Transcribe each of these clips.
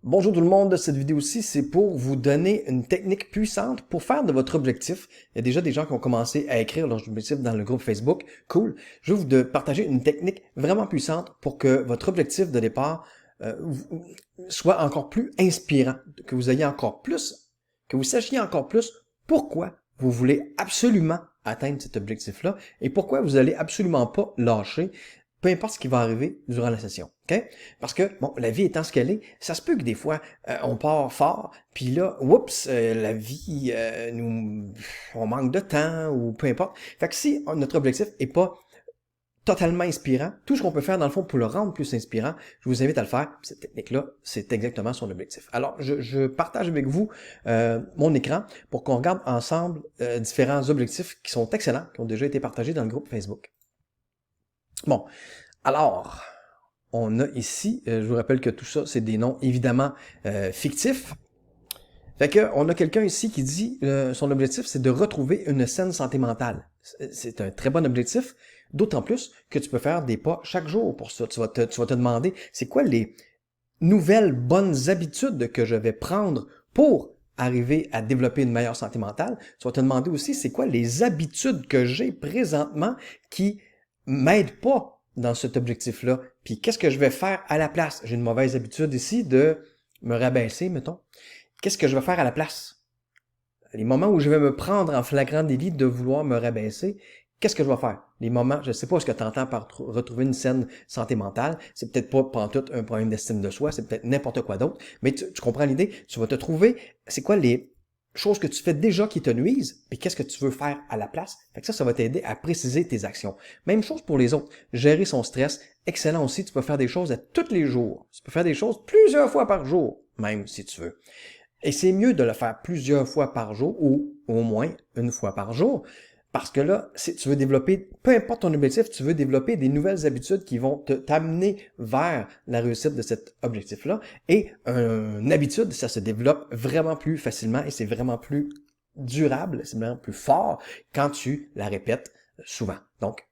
Bonjour tout le monde, cette vidéo-ci, c'est pour vous donner une technique puissante pour faire de votre objectif. Il y a déjà des gens qui ont commencé à écrire leur objectif dans le groupe Facebook. Cool. Je vais vous partager une technique vraiment puissante pour que votre objectif de départ soit encore plus inspirant, que vous ayez encore plus, que vous sachiez encore plus pourquoi vous voulez absolument atteindre cet objectif-là et pourquoi vous allez absolument pas lâcher peu importe ce qui va arriver durant la session. OK? Parce que, bon, la vie étant ce qu'elle est, ça se peut que des fois, on part fort, puis là, oups, la vie, on manque de temps, ou peu importe. Fait que si notre objectif est pas totalement inspirant, tout ce qu'on peut faire dans le fond pour le rendre plus inspirant, je vous invite à le faire. Cette technique-là, c'est exactement son objectif. Alors, je partage avec vous mon écran pour qu'on regarde ensemble différents objectifs qui sont excellents, qui ont déjà été partagés dans le groupe Facebook. Bon, alors, on a ici, je vous rappelle que tout ça, c'est des noms évidemment fictifs. Fait que, on a quelqu'un ici qui dit, son objectif, c'est de retrouver une saine santé mentale. C'est un très bon objectif, d'autant plus que tu peux faire des pas chaque jour pour ça. Tu vas te demander, c'est quoi les nouvelles bonnes habitudes que je vais prendre pour arriver à développer une meilleure santé mentale. Tu vas te demander aussi, c'est quoi les habitudes que j'ai présentement qui m'aident pas dans cet objectif-là. Puis qu'est-ce que je vais faire à la place? J'ai une mauvaise habitude ici de me rabaisser, mettons. Qu'est-ce que je vais faire à la place? Les moments où je vais me prendre en flagrant délit de vouloir me rabaisser, qu'est-ce que je vais faire? Les moments, je ne sais pas ce que tu entends par retrouver une saine santé mentale, c'est peut-être pas pantoute un problème d'estime de soi, c'est peut-être n'importe quoi d'autre, mais tu comprends l'idée? Tu vas te trouver, c'est quoi les choses que tu fais déjà qui te nuisent, puis qu'est-ce que tu veux faire à la place? Fait que ça va t'aider à préciser tes actions. Même chose pour les autres. Gérer son stress, excellent aussi, tu peux faire des choses à tous les jours. Tu peux faire des choses plusieurs fois par jour, même si tu veux. Et c'est mieux de le faire plusieurs fois par jour, ou au moins une fois par jour, parce que là, si tu veux développer, peu importe ton objectif, tu veux développer des nouvelles habitudes qui vont t'amener vers la réussite de cet objectif-là. Et une habitude, ça se développe vraiment plus facilement et c'est vraiment plus durable, c'est vraiment plus fort quand tu la répètes souvent. Donc,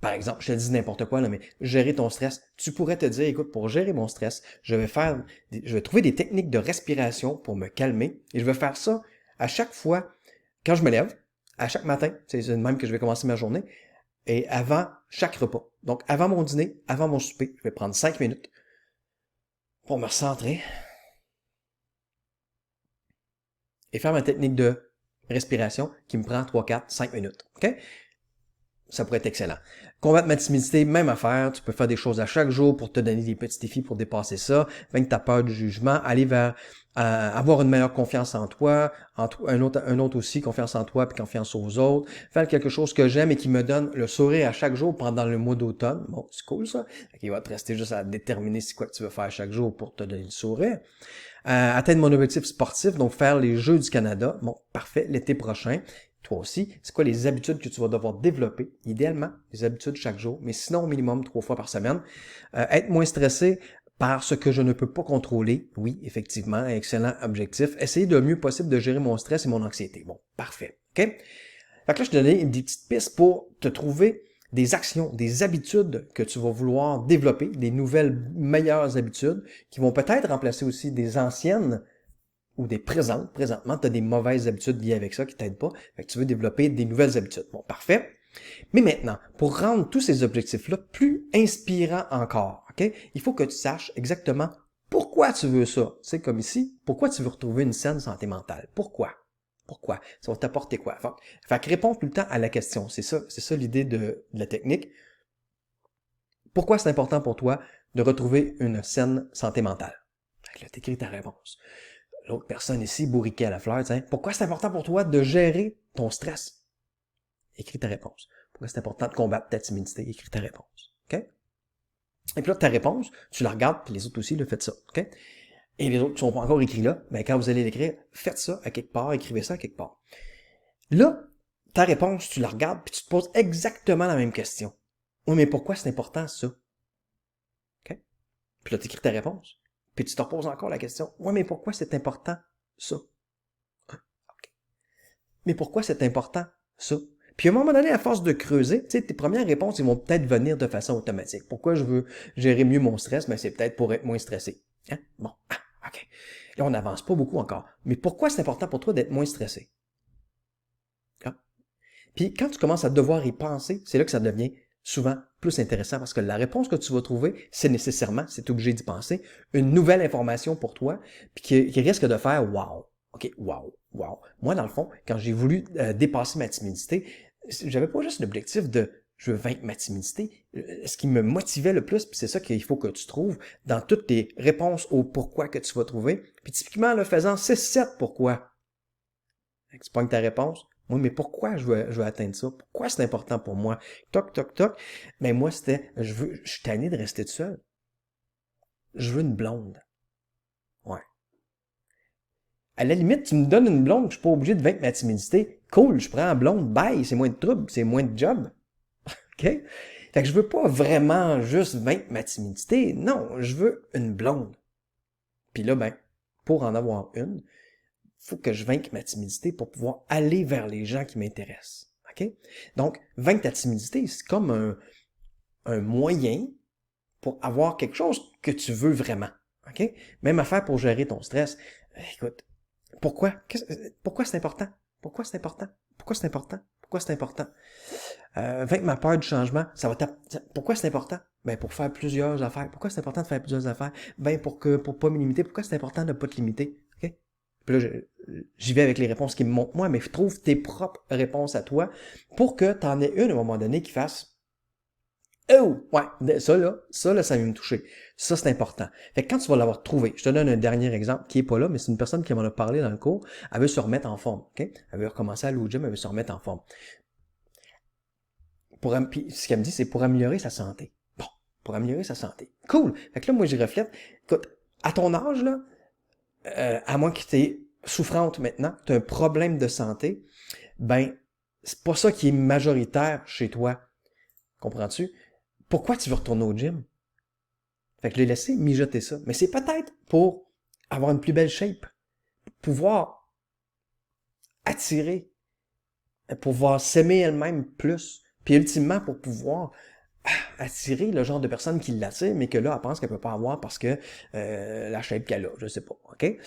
par exemple, je te dis n'importe quoi, là, mais gérer ton stress, tu pourrais te dire, écoute, pour gérer mon stress, je vais trouver des techniques de respiration pour me calmer et je vais faire ça à chaque fois quand je me lève, à chaque matin, c'est le même que je vais commencer ma journée, et avant chaque repas. Donc, avant mon dîner, avant mon souper, je vais prendre 5 minutes pour me recentrer et faire ma technique de respiration qui me prend 3, 4, 5 minutes. OK? Ça pourrait être excellent. Combattre ma timidité, même affaire. Tu peux faire des choses à chaque jour pour te donner des petits défis pour dépasser ça. Vaincre ta peur du jugement, aller vers avoir une meilleure confiance en toi, un autre aussi, confiance en toi puis confiance aux autres. Faire quelque chose que j'aime et qui me donne le sourire à chaque jour pendant le mois d'automne. Bon, c'est cool ça. Il va te rester juste à déterminer c'est quoi que tu veux faire chaque jour pour te donner le sourire. Atteindre mon objectif sportif, donc faire les Jeux du Canada. Bon, parfait, l'été prochain. Toi aussi, c'est quoi les habitudes que tu vas devoir développer? Idéalement, les habitudes chaque jour, mais sinon au minimum 3 fois par semaine. Être moins stressé par ce que je ne peux pas contrôler. Oui, effectivement, excellent objectif. Essayer le mieux possible de gérer mon stress et mon anxiété. Bon, parfait. OK? Fait que là, je te donnais des petites pistes pour te trouver des actions, des habitudes que tu vas vouloir développer, des nouvelles, meilleures habitudes qui vont peut-être remplacer aussi des anciennes ou des présentes. Présentement, tu as des mauvaises habitudes liées avec ça qui t'aident pas. Fait que tu veux développer des nouvelles habitudes. Bon, parfait. Mais maintenant, pour rendre tous ces objectifs-là plus inspirants encore, OK? Il faut que tu saches exactement pourquoi tu veux ça. C'est comme ici, pourquoi tu veux retrouver une saine santé mentale. Pourquoi? Pourquoi? Ça va t'apporter quoi? Fait que réponds tout le temps à la question. C'est ça l'idée de la technique. Pourquoi c'est important pour toi de retrouver une saine santé mentale? Fait que là, t'écris ta réponse. L'autre personne ici, bourriquet à la fleur, tiens, pourquoi c'est important pour toi de gérer ton stress? Écris ta réponse. Pourquoi c'est important de combattre ta timidité? Écris ta réponse. OK? Et puis là, ta réponse, tu la regardes, puis les autres aussi, le faites ça. OK? Et les autres qui sont pas encore écrits là, ben quand vous allez l'écrire, faites ça à quelque part, écrivez ça à quelque part. Là, ta réponse, tu la regardes, puis tu te poses exactement la même question. Oui, mais pourquoi c'est important ça? OK? Puis là, tu écris ta réponse. Puis tu te reposes encore la question. Oui, mais pourquoi c'est important ça? OK. Mais pourquoi c'est important ça? Puis à un moment donné, à force de creuser, tu sais, tes premières réponses, ils vont peut-être venir de façon automatique. Pourquoi je veux gérer mieux mon stress? Ben, c'est peut-être pour être moins stressé. Hein? Bon, OK. Là, on n'avance pas beaucoup encore. Mais pourquoi c'est important pour toi d'être moins stressé? Ah. Puis quand tu commences à devoir y penser, c'est là que ça devient souvent plus intéressant parce que la réponse que tu vas trouver, c'est nécessairement, c'est obligé d'y penser, une nouvelle information pour toi, puis qui risque de faire wow. OK, wow, wow. Moi, dans le fond, quand j'ai voulu dépasser ma timidité, j'avais pas juste l'objectif de je veux vaincre ma timidité. Ce qui me motivait le plus, puis c'est ça qu'il faut que tu trouves dans toutes tes réponses au pourquoi que tu vas trouver. Puis typiquement, le faisant 6-7 pourquoi. Tu pognes ta réponse. Oui, mais pourquoi je veux atteindre ça? Pourquoi c'est important pour moi? Toc, toc, toc. Ben moi, c'était, je suis tanné de rester tout seul. Je veux une blonde. Ouais. À la limite, tu me donnes une blonde, je suis pas obligé de vaincre ma timidité. Cool, je prends la blonde, bye, c'est moins de trouble, c'est moins de job. OK? Fait que je veux pas vraiment juste vaincre ma timidité. Non, je veux une blonde. Puis là, ben, pour en avoir une, faut que je vainque ma timidité pour pouvoir aller vers les gens qui m'intéressent. OK? Donc, vaincre ta timidité, c'est comme un moyen pour avoir quelque chose que tu veux vraiment. OK? Même affaire pour gérer ton stress. Écoute, pourquoi c'est important? Pourquoi c'est important? Pourquoi c'est important? Pourquoi c'est important? Vaincre ma peur du changement, pourquoi c'est important? Ben, pour faire plusieurs affaires. Pourquoi c'est important de faire plusieurs affaires? Ben, pour pas me limiter. Pourquoi c'est important de ne pas te limiter? OK? Puis là, j'y vais avec les réponses qui me montrent moi, mais trouve tes propres réponses à toi pour que tu en aies une à un moment donné qui fasse oh, ouais, ça là, ça vient me toucher. Ça, c'est important. Fait que quand tu vas l'avoir trouvé, je te donne un dernier exemple qui est pas là, mais c'est une personne qui m'en a parlé dans le cours. Elle veut se remettre en forme, OK? Elle veut recommencer à aller au gym, elle veut se remettre en forme. Puis ce qu'elle me dit, c'est pour améliorer sa santé. Bon, pour améliorer sa santé. Cool. Fait que là, moi, j'y reflète. Écoute, à ton âge, là, à moins que tu es souffrante maintenant, tu as un problème de santé, ben, c'est pas ça qui est majoritaire chez toi. Comprends-tu? Pourquoi tu veux retourner au gym? Fait que je l'ai laissé mijoter ça. Mais c'est peut-être pour avoir une plus belle shape, pouvoir attirer, pouvoir s'aimer elle-même plus, puis ultimement pour pouvoir attirer le genre de personne qui l'attire, mais que là, elle pense qu'elle peut pas avoir parce que la shape qu'elle a, je sais pas, OK?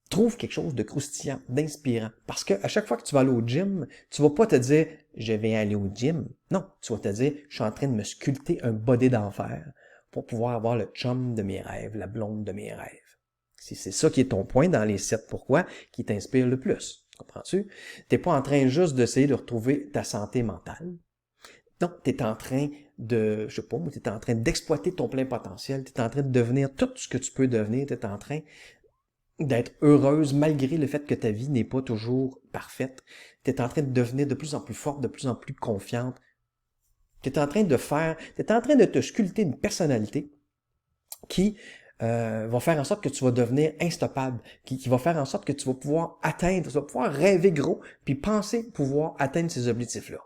Trouve quelque chose de croustillant, d'inspirant. Parce que à chaque fois que tu vas aller au gym, tu vas pas te dire « je vais aller au gym ». Non, tu vas te dire « je suis en train de me sculpter un body d'enfer pour pouvoir avoir le chum de mes rêves, la blonde de mes rêves ». Si c'est ça qui est ton point dans les 7 pourquoi qui t'inspire le plus. Comprends-tu? T'es pas en train juste d'essayer de retrouver ta santé mentale. Non, tu es en train de, je sais pas, tu es en train d'exploiter ton plein potentiel, tu es en train de devenir tout ce que tu peux devenir, tu es en train d'être heureuse malgré le fait que ta vie n'est pas toujours parfaite. Tu es en train de devenir de plus en plus forte, de plus en plus confiante. Tu es en train de te sculpter une personnalité qui va faire en sorte que tu vas devenir instoppable, qui va faire en sorte que tu vas pouvoir atteindre, tu vas pouvoir rêver gros, puis penser pouvoir atteindre ces objectifs-là.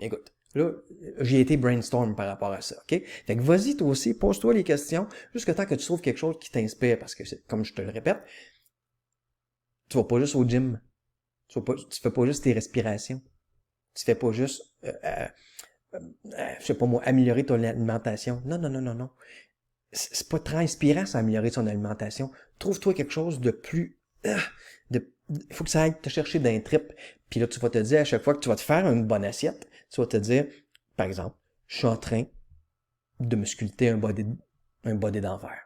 Écoute, là, j'ai été brainstorm par rapport à ça, OK? Fait que vas-y toi aussi, pose-toi les questions jusqu'à temps que tu trouves quelque chose qui t'inspire, parce que, comme je te le répète, tu vas pas juste au gym, tu fais pas juste tes respirations, tu fais pas juste, je sais pas moi, améliorer ton alimentation. Non, non, non, non, non. C'est pas très inspirant, ça, améliorer son alimentation. Trouve-toi quelque chose de plus, il faut que ça aille te chercher d'un trip. Puis là, tu vas te dire, à chaque fois que tu vas te faire une bonne assiette, tu vas te dire, par exemple, je suis en train de me sculpter un body d'enfer.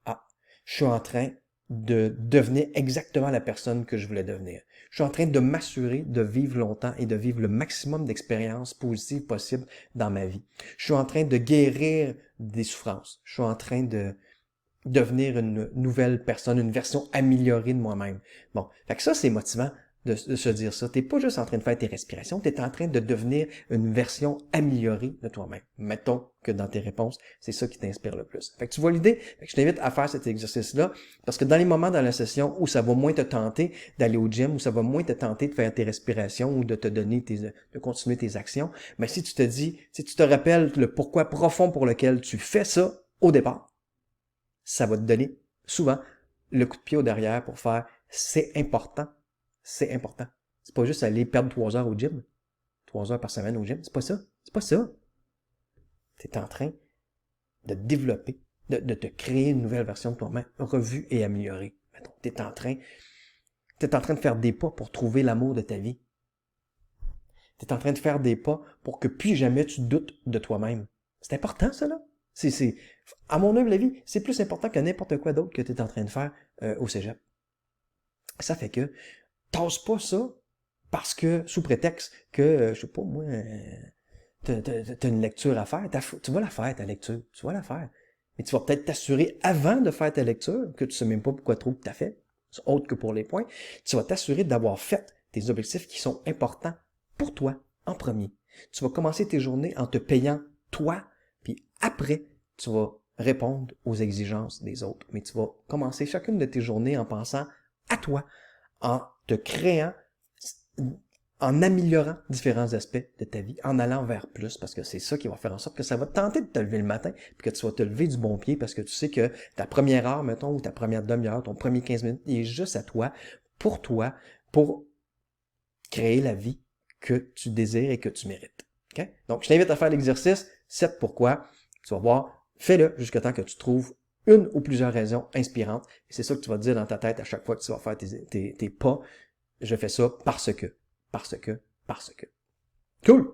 Ah, je suis en train de devenir exactement la personne que je voulais devenir. Je suis en train de m'assurer de vivre longtemps et de vivre le maximum d'expériences positives possibles dans ma vie. Je suis en train de guérir des souffrances. Je suis en train de devenir une nouvelle personne, une version améliorée de moi-même. Bon, fait que ça, c'est motivant de se dire ça. T'es pas juste en train de faire tes respirations, t'es en train de devenir une version améliorée de toi-même. Mettons que dans tes réponses, c'est ça qui t'inspire le plus. Fait que tu vois l'idée? Fait que je t'invite à faire cet exercice-là, parce que dans les moments dans la session où ça va moins te tenter d'aller au gym, où ça va moins te tenter de faire tes respirations ou de te donner de continuer tes actions, mais si tu te dis, si tu te rappelles le pourquoi profond pour lequel tu fais ça au départ, ça va te donner souvent le coup de pied au derrière pour faire c'est important, c'est important. C'est pas juste aller perdre 3 heures au gym, 3 heures par semaine au gym, c'est pas ça, c'est pas ça. Tu es en train de développer de te créer une nouvelle version de toi-même, revue et améliorée. Mettons, t'es en train de faire des pas pour trouver l'amour de ta vie. T'es en train de faire des pas pour que plus jamais tu doutes de toi-même. C'est important, ça, là. À mon humble avis, c'est plus important que n'importe quoi d'autre que tu es en train de faire au cégep. Ça fait que, tasse pas ça parce que, sous prétexte que, je sais pas, moi, t'as une lecture à faire. Tu vas la faire, ta lecture. Tu vas la faire. Mais tu vas peut-être t'assurer avant de faire ta lecture, que tu sais même pas pourquoi trop que tu as fait, autre que pour les points, tu vas t'assurer d'avoir fait tes objectifs qui sont importants pour toi en premier. Tu vas commencer tes journées en te payant toi, puis après, tu vas répondre aux exigences des autres. Mais tu vas commencer chacune de tes journées en pensant à toi, en te créant, en améliorant différents aspects de ta vie, en allant vers plus, parce que c'est ça qui va faire en sorte que ça va te tenter de te lever le matin, puis que tu vas te lever du bon pied, parce que tu sais que ta première heure, mettons, ou ta première demi-heure, ton premier 15 minutes, il est juste à toi, pour créer la vie que tu désires et que tu mérites. Okay? Donc, je t'invite à faire l'exercice 7 pourquoi. Tu vas voir, fais-le jusqu'à temps que tu trouves une ou plusieurs raisons inspirantes. Et c'est ça que tu vas te dire dans ta tête à chaque fois que tu vas faire tes pas. Je fais ça parce que. Cool!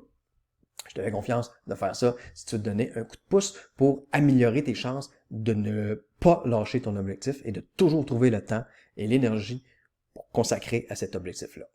Je te fais confiance de faire ça si tu veux te donner un coup de pouce pour améliorer tes chances de ne pas lâcher ton objectif et de toujours trouver le temps et l'énergie pour consacrer à cet objectif-là.